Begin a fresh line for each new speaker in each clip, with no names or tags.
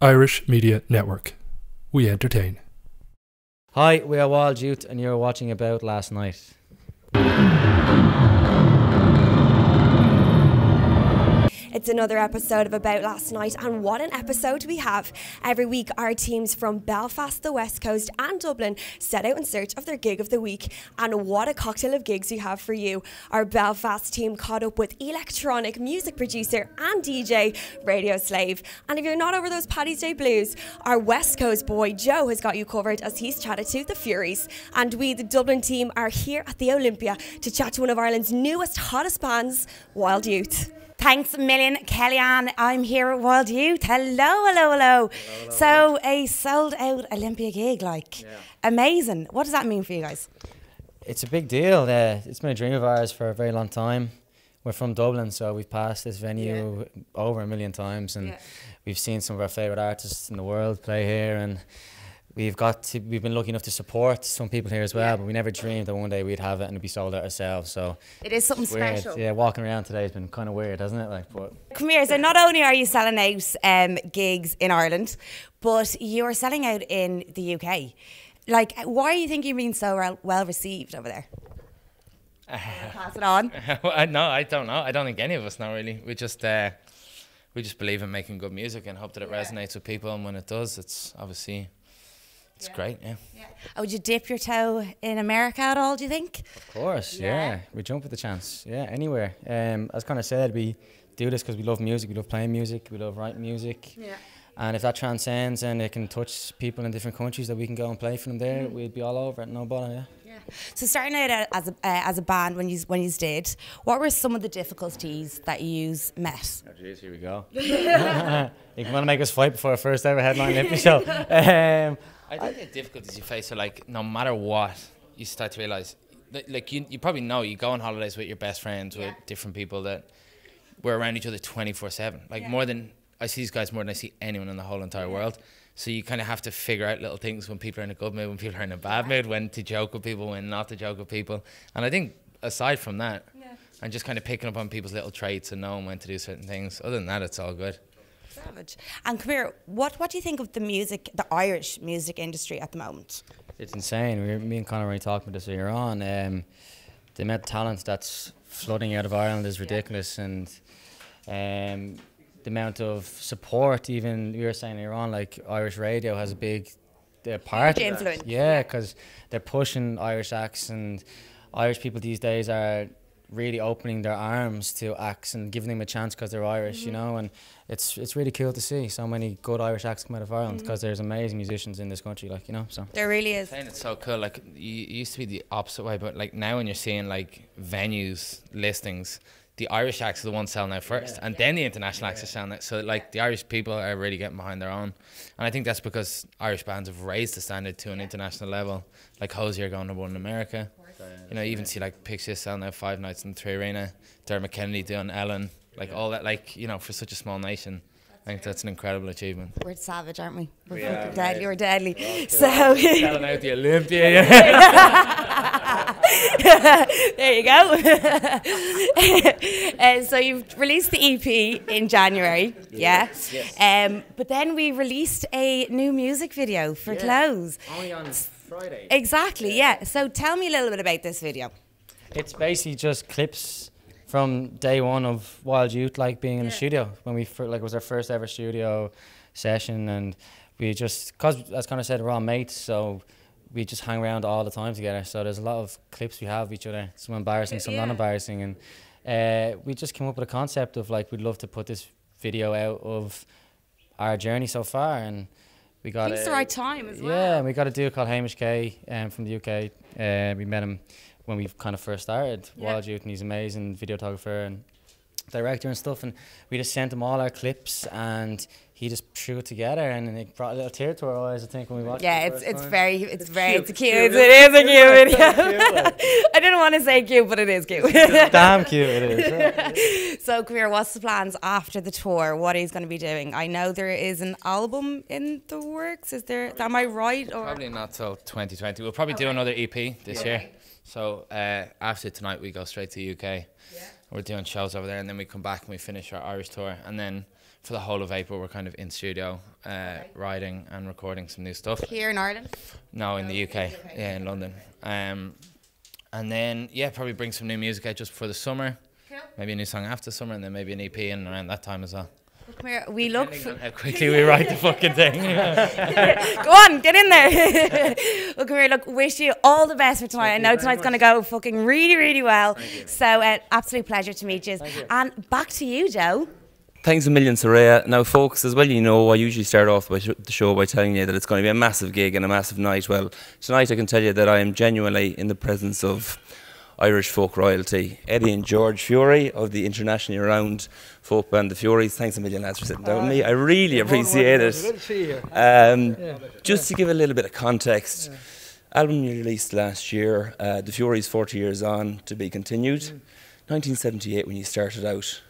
Irish Media Network. We entertain.
Hi, we are Wild Youth and you're watching About Last Night.
It's another episode of About Last Night, and what an episode we have. Every week our teams from Belfast, the West Coast and Dublin set out in search of their gig of the week, and what a cocktail of gigs we have for you. Our Belfast team caught up with electronic music producer and DJ Radio Slave, and if you're not over those Paddy's Day blues, our West Coast boy Joe has got you covered as he's chatted to the Furies, and we, the Dublin team, are here at the Olympia to chat to one of Ireland's newest, hottest bands, Wild Youth.
Thanks a million, Kellyanne. I'm here at Wild Youth. Hello. So a sold out Olympia gig, amazing. What does that mean for you guys?
It's a big deal. It's been a dream of ours for a very long time. We're from Dublin, so we've passed this venue over a million times, and we've seen some of our favourite artists in the world play here, and we've been lucky enough to support some people here as well, but we never dreamed that one day we'd have it and it'd be sold out ourselves. So
it is something special.
Yeah, walking around today has been kind of weird, hasn't it? But
come here. So not only are you selling out gigs in Ireland, but you're selling out in the UK. Why do you think you've been so well received over there? Pass it on.
No, I don't know. I don't think any of us know really. We just believe in making good music and hope that it resonates with people, and when it does, it's obviously. It's great, yeah.
Oh, would you dip your toe in America at all, do you think?
Of course, yeah. We jump at the chance, anywhere. As kind of said, we do this because we love music, we love playing music, we love writing music. Yeah. And if that transcends and it can touch people in different countries that we can go and play for them there, we'd be all over it, no bother, yeah.
So starting out as a band when you did, what were some of the difficulties that you met?
Oh jeez, here we go. You want to make us fight before our first ever headline Olympia show.
I think the difficulties you face are no matter what, you start to realise, you probably know, you go on holidays with your best friends, with different people that we're around each other 24/7. More than, I see these guys more than I see anyone in the whole entire world. So you kind of have to figure out little things when people are in a good mood, when people are in a bad mood, when to joke with people, when not to joke with people. And I think aside from that, and just kind of picking up on people's little traits and knowing when to do certain things, other than that, it's all good.
Savage. And come here, what do you think of the Irish music industry at the moment?
It's insane. Me and Conor were talking about this earlier on. The amount of talent that's flooding out of Ireland is ridiculous, and the amount of support, even you were saying earlier on, Irish radio has a big part.
Huge influence.
Yeah, because they're pushing Irish acts, and Irish people these days are really opening their arms to acts and giving them a chance because they're Irish, you know, and it's really cool to see so many good Irish acts come out of Ireland because there's amazing musicians in this country, so.
There really is.
It's so cool, you used to be the opposite way, but now when you're seeing venues, listings, the Irish acts are the ones selling out first, and then the international acts are selling out, so the Irish people are really getting behind their own, and I think that's because Irish bands have raised the standard to an international level, Hosier going to one in America. You even see Pixies selling out 5 nights in the 3 Arena, Dermot Kennedy doing Ellen, all that, for such a small nation. I think that's an incredible achievement.
We're savage, aren't we? We're deadly. We're deadly. Oh, so
selling out the Olympia.
There you go. So you've released the EP in January, Yes. But then we released a new music video for Close.
Only on Friday.
Exactly, yeah. So tell me a little bit about this video.
It's basically just clips from day one of Wild Youth, being in the studio when we it was our first ever studio session, and we just, because as Conor said, we're all mates, so we just hang around all the time together. So there's a lot of clips we have of each other, some embarrassing, some not embarrassing, and we just came up with a concept of we'd love to put this video out of our journey so far, and we got
it's the right time as well.
Yeah, we got a dude called Hamish Kay from the UK. We met him when we kind of first started Wild Youth, and he's an amazing videographer and director and stuff, and we just sent him all our clips and he just threw it together, and it brought a little tear to our eyes, I think, when we watched it.
It's cute. It is a cute video. I didn't want to say cute, but it is cute.
It's damn cute, it is.
So come here, what's the plans after the tour? What are you going to be doing? I know there is an album in the works. Am I right? Or?
Probably not till 2020. We'll probably do another EP this year. So after tonight we go straight to the UK. We're doing shows over there, and then we come back and we finish our Irish tour, and then for the whole of April, we're kind of in studio, writing and recording some new stuff.
Here in Ireland?
No, in the UK, yeah, in London. And then, yeah, probably bring some new music out just before the summer.
Cool.
Maybe a new song after summer, and then maybe an EP in around that time as well.
Well, come here. We look
Depending on how quickly we write the fucking thing.
Go on, get in there. Well, come here. Look, wish you all the best for tonight. I know tonight's going to go fucking really, really well. So, absolute pleasure to meet you. And back to you, Joe.
Thanks a million, Soraya. Now, folks, as well, you know, I usually start off by the show by telling you that it's going to be a massive gig and a massive night. Well, tonight I can tell you that I am genuinely in the presence of Irish folk royalty. Eddie and George Furey of the internationally renowned folk band, the Furies. Thanks a million, lads, for sitting down with me. I really appreciate it.
Good to see you.
Just to give a little bit of context, album you released last year, the Furies 40 Years On, to be continued. 1978 when you started out.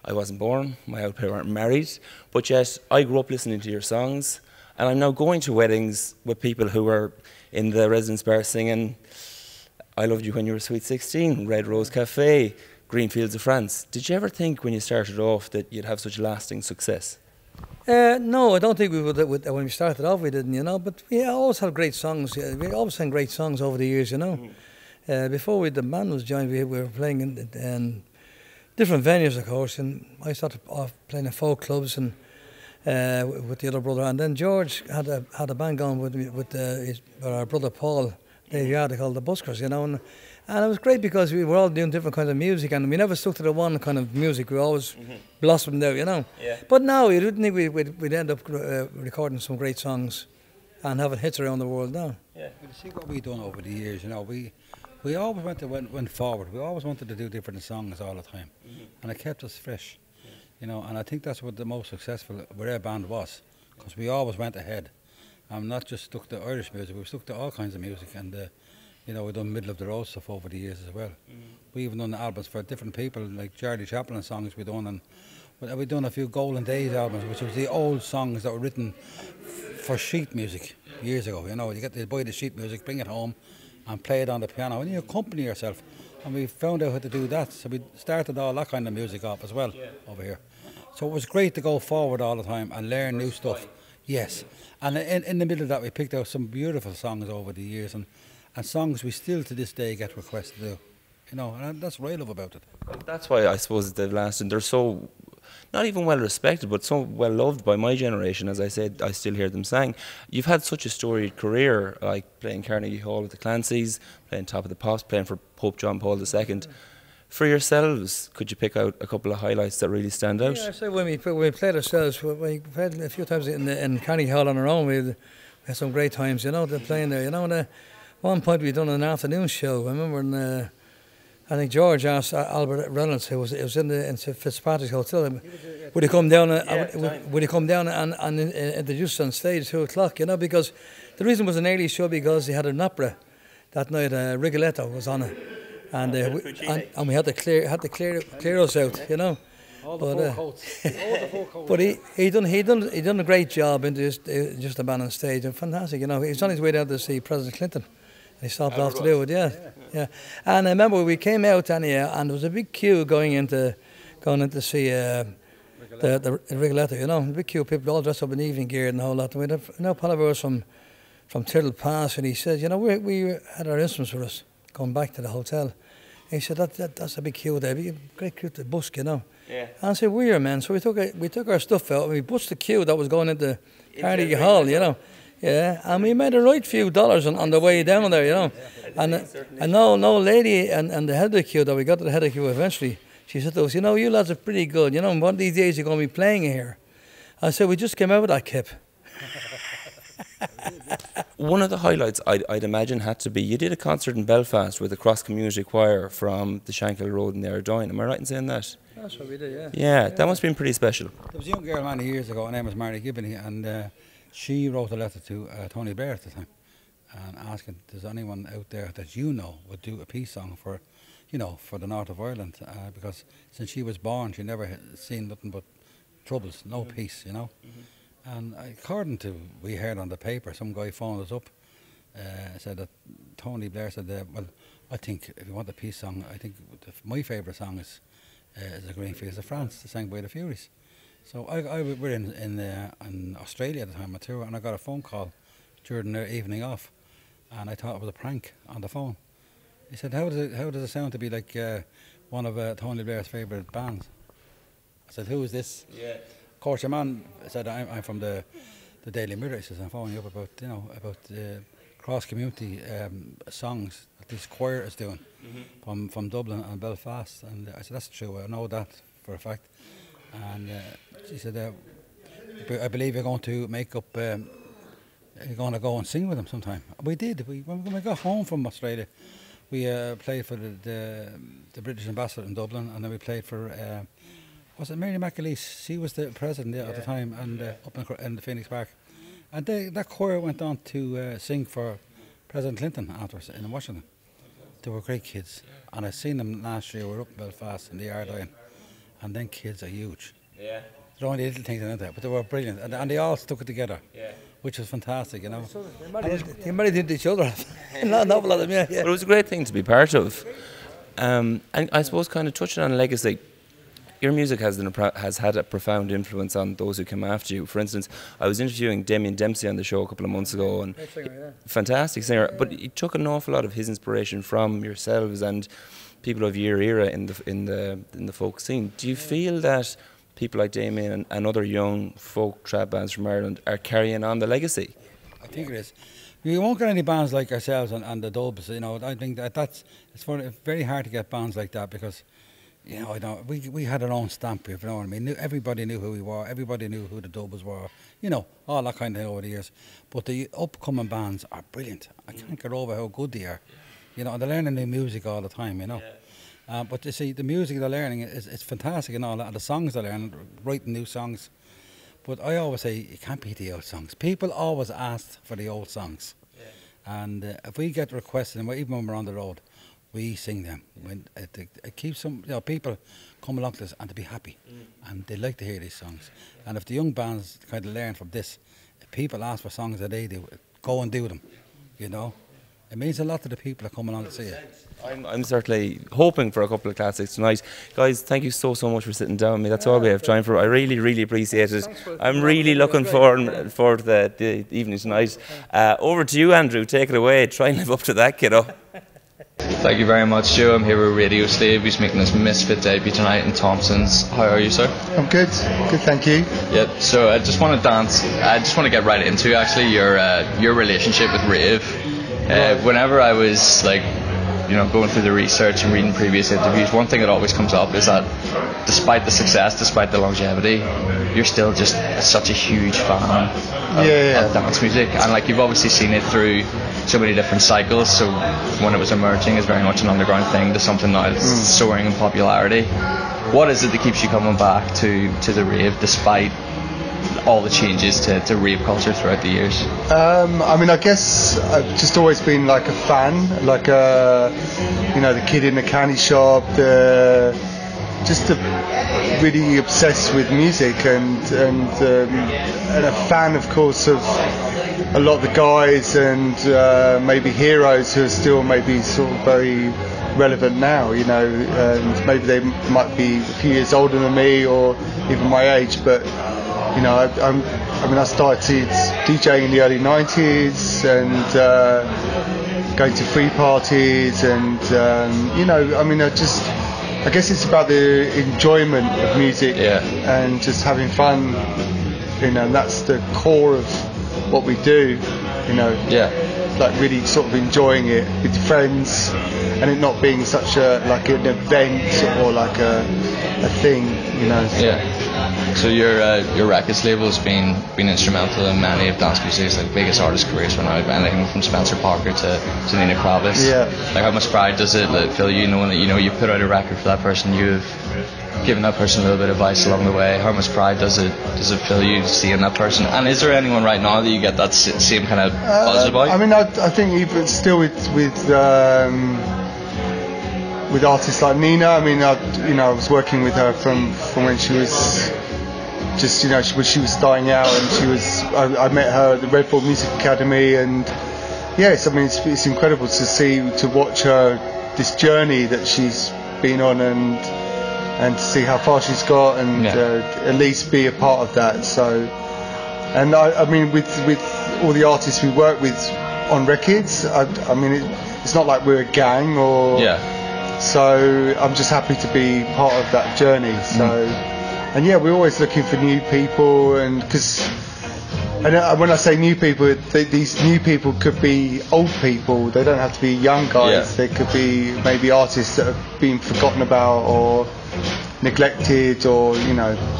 I wasn't born, my outfit weren't married, but yet I grew up listening to your songs, and I'm now going to weddings with people who are in the residence bar singing I Loved You When You Were Sweet 16, Red Rose Cafe, Green Fields of France. Did you ever think when you started off that you'd have such lasting success?
No, I don't think we would. When we started off, we didn't, you know. But we always had great songs. We always sang great songs over the years, you know. Before the band was joined, we were playing in different venues, of course. And I started off playing in folk clubs and with the other brother. And then George had a band going with our brother Paul. They called the Buskers, you know. And it was great because we were all doing different kinds of music, and we never stuck to the one kind of music. We always blossomed out, you know. Yeah. But now, you didn't think we'd end up recording some great songs and having hits around the world now.
Yeah. You see what we've done over the years, you know. We always went forward. We always wanted to do different songs all the time, and it kept us fresh, you know. And I think that's what the most successful with our band was, because we always went ahead. I'm not just stuck to Irish music. We stuck to all kinds of music, and you know, we've done middle of the road stuff over the years as well. We even done albums for different people, like Charlie Chaplin songs we done, and we done a few Golden Days albums, which was the old songs that were written for sheet music years ago. You know, you get to buy the sheet music, bring it home, and play it on the piano, and you accompany yourself. And we found out how to do that, so we started all that kind of music off as well over here. So it was great to go forward all the time and learn new stuff. Yes, and in the middle of that, we picked out some beautiful songs over the years, and songs we still to this day get requests to do, you know, and that's what I love about it.
That's why I suppose they've lasted. They're so, not even well respected, but so well loved by my generation. As I said, I still hear them sang. You've had such a storied career, like playing Carnegie Hall with the Clancys, playing Top of the Pops, playing for Pope John Paul II. For yourselves, could you pick out a couple of highlights that really stand out?
Yeah, I say when we played ourselves, we played a few times in Carnegie Hall on our own. We had some great times, you know, playing there. You know, and at one point we'd done an afternoon show. I remember, I think George asked Albert Reynolds, who was in Fitzpatrick's Hotel, would he come down? Would he come down and introduce us on stage at 2:00? You know, because the reason it was an early show because he had an opera that night. Rigoletto was on it. And we had to clear us out, you know.
All the four coats.
But he done a great job in just the band on stage, and fantastic, you know. He was on his way down to see President Clinton, and he stopped off to do it, yeah. And I remember we came out and there was a big queue going in to see the Rigoletto, you know. A big queue of people all dressed up in evening gear and the whole lot. And we had a pal of ours from Tyrrell Pass, and he said, you know, we had our instruments with us going back to the hotel. And he said, that's a big queue there, great queue to busk, you know. Yeah. And I said, we're your men. So we took our stuff out and we busked the queue that was going into Carnegie Hall, you know. Yeah, and we made a right few dollars on the way down there, you know. And no lady and the head of the queue, that we got to the head of the queue eventually, she said to us, you know, you lads are pretty good, you know, one of these days you're going to be playing here. I said, we just came out with that kip.
One of the highlights I'd imagine had to be, you did a concert in Belfast with a cross-community choir from the Shankill Road in Ardoyne. Am I right in saying that?
That's what we did, yeah.
Yeah, that must have been pretty special.
There was a young girl many years ago, her name was Mary Gibbony, and she wrote a letter to Tony Blair at the time, and asking, does anyone out there that you know would do a peace song for, you know, for the north of Ireland, because since she was born, she never had seen nothing but troubles, no peace, you know. And according to we heard on the paper, some guy phoned us up, said that Tony Blair said, well, I think if you want a peace song, I think my favourite song is The Green Fields of France, sang by the Furies. So we were in Australia at the time, too, and I got a phone call during the evening off, and I thought it was a prank on the phone. He said, how does it sound to be like one of Tony Blair's favourite bands? I said, who is this? Yeah. Of course, your man said, I'm from the Daily Mirror. He says, I'm phoning you up about cross community songs that this choir is doing from Dublin and Belfast. And I said, that's true. I know that for a fact. And she said, I believe you're going to make up. You're going to go and sing with them sometime. We did. When we got home from Australia, we played for the British ambassador in Dublin, and then we played for. Was it Mary McAleese? She was the president at the time, and up in the Phoenix Park. And that choir went on to sing for President Clinton afterwards in Washington. They were great kids. And I seen them last year. We were up in Belfast in the Ardine. And then kids are huge. Yeah. They're only little things in there, but they were brilliant. And they all stuck it together, which was fantastic, you know.
They married into each other. Not an awful lot of them, yeah.
But it was a great thing to be part of. And I suppose kind of touching on legacy, your music has had a profound influence on those who come after you. For instance, I was interviewing Damien Dempsey on the show a couple of months ago, and fantastic singer. But he took an awful lot of his inspiration from yourselves and people of your era in the folk scene. Do you feel that people like Damien and other young folk trad bands from Ireland are carrying on the legacy?
I think it is. You won't get any bands like ourselves and the Dubs. You know, I think it's very hard to get bands like that because. You know, we had our own stamp, if you know what I mean. Everybody knew who we were, everybody knew who the Dubs were, you know, all that kind of thing over the years. But the upcoming bands are brilliant. I can't get over how good they are. You know, and they're learning new music all the time, you know. But you see, the music they're learning is fantastic and all that, and the songs they're learning, writing new songs. But I always say, you can't beat the old songs. People always ask for the old songs. And if we get requests, and even when we're on the road, we sing them. When it keeps some, you know, people come along to us and to be happy, and they like to hear these songs. And if the young bands kind of learn from this, if people ask for songs that they do, go and do them. You know, it means a lot to the people that come along to see it.
I'm certainly hoping for a couple of classics tonight, guys. Thank you so much for sitting down with me. That's all we have time for. I really appreciate it. I'm really looking forward to the evening tonight. Over to you, Andrew. Take it away. Try and live up to that, kiddo.
Thank you very much, Joe. I'm here with Radio Slave, who's making his Misfit debut tonight in Thompson's. How are you, sir?
I'm good, thank you.
Yeah, so I just want to get right into actually your relationship with rave. Whenever I was going through the research and reading previous interviews, one thing that always comes up is that despite the success, despite the longevity, you're still just such a huge fan of dance music, and you've obviously seen it through so many different cycles. So when it was emerging as very much an underground thing to something now that's soaring in popularity, what is it that keeps you coming back to the rave despite all the changes to rave culture throughout the years?
I guess I've just always been like a fan, the kid in the candy shop, really obsessed with music and a fan, of course, of a lot of the guys and maybe heroes who are still maybe sort of very relevant now, and maybe they might be a few years older than me or even my age, but I started DJing in the early 90s and going to free parties and I guess it's about the enjoyment of music and just having fun, and that's the core of what we do, really sort of enjoying it with friends and it not being such an event or a thing,
So your records label has been instrumental in many of dance music's biggest artist careers for now, anything from Spencer Parker to Nina Kravis. How much pride does it fill you knowing that you put out a record for that person, you've given that person a little bit of advice along the way? How much pride does it fill you seeing that person? And is there anyone right now that you get that same kind of buzz about?
I think even still with artists like Nina, I was working with her from when she was just, when she was starting out, and I met her at the Red Bull Music Academy, and it's incredible to watch her, this journey that she's been on, and and to see how far she's got, and at least be a part of that. So, and I mean, with all the artists we work with on records, I mean, it's not like we're a gang or. So I'm just happy to be part of that journey. So, and yeah, we're always looking for new people, and because. And when I say new people, these new people could be old people. They don't have to be young guys. They could be maybe artists that have been forgotten about or neglected, or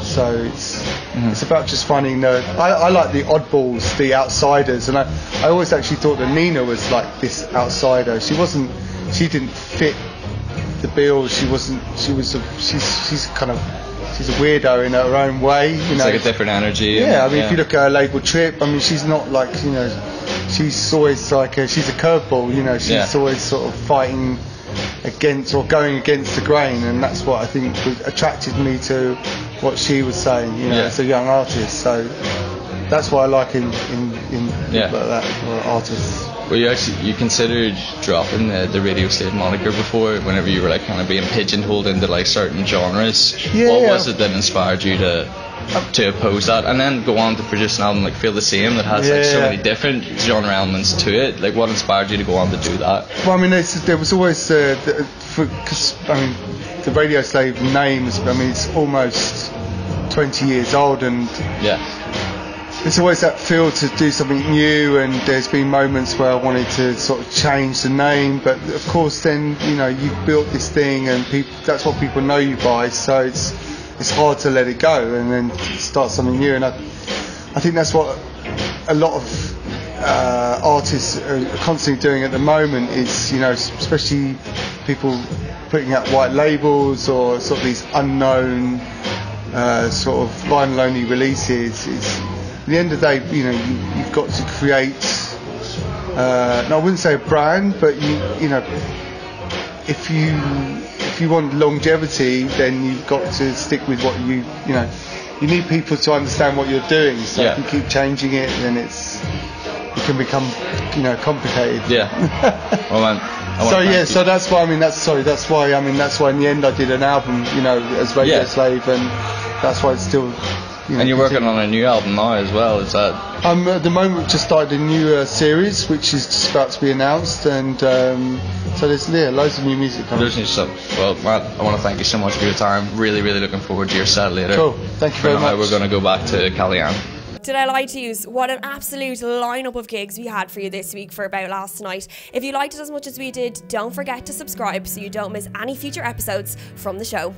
So it's about just finding the. I like the oddballs, the outsiders, and I always actually thought that Nina was like this outsider. She wasn't. She didn't fit the bill. She wasn't. She's kind of. She's a weirdo in her own way,
It's like a different energy.
Yeah, I mean, if you look at her label Trip, I mean, she's not like, she's always like, she's a curveball, she's always sort of fighting against or going against the grain, and that's what I think attracted me to what she was saying, as a young artist. So that's what I like in people like that, or artists.
Well, you considered dropping the radio slave moniker before, whenever you were like kind of being pigeonholed into like certain genres. What was it that inspired you to oppose that, and then go on to produce an album like Feel the Same that has like so many different genre elements to it? Like, what inspired you to go on to do that?
Well, I mean, there was always because I mean, the Radio Slave name is, I mean, it's almost 20 years old, and there's always that feel to do something new, and there's been moments where I wanted to sort of change the name, but of course then you've built this thing, and that's what people know you by, so it's hard to let it go and then start something new. And I think that's what a lot of artists are constantly doing at the moment, is especially people putting out white labels or sort of these unknown sort of vinyl only releases. At the end of the day, you've got to create. I wouldn't say a brand, but if you want longevity, then you've got to stick with what you need people to understand what you're doing. So if you keep changing it, then it can become complicated. So that's why that's why in the end I did an album, as Radio Slave, and that's why it's still.
And you're working on a new album now as well, is that?
At the moment we've just started a new series which is just about to be announced, and so there's loads of new music coming.
Well, Matt, I want to thank you so much for your time. Really, really looking forward to your set later.
Cool, thank you very much.
We're going to go back to Callaghan.
Did I lie to you? What an absolute lineup of gigs we had for you this week for About Last Night. If you liked it as much as we did, don't forget to subscribe so you don't miss any future episodes from the show.